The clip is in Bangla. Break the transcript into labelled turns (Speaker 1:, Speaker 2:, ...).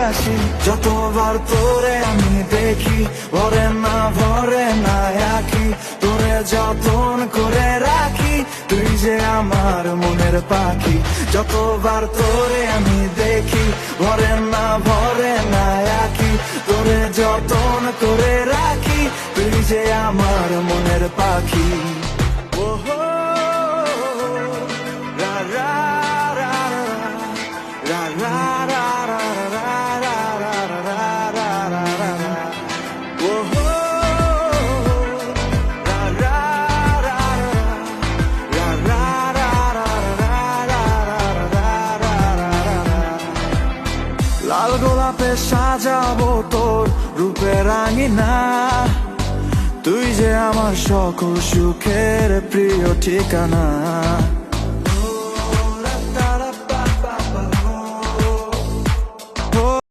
Speaker 1: আসি। যতবার তোরে আমি দেখি ভরে না আঁখি, তোরে যতন করে রাখি, তুই যে আমার মনের পাখি। যতবার তোরে আমি দেখি ভরে না আঁখি, তোরে যতন করে রাখি, তুই যে আমার মনের পাখি। ওহো রা রা রা রা রা রা রা রা রা রা রা রা রা রা রা। ওহো রা রা রা রা রা রা রা রা রা রা রা রা রা। লাল গোলাপে সাজাবো তোর রূপের রাঙিনা, তুই যে আমার সকল সুখের প্রিয় ঠিকানা।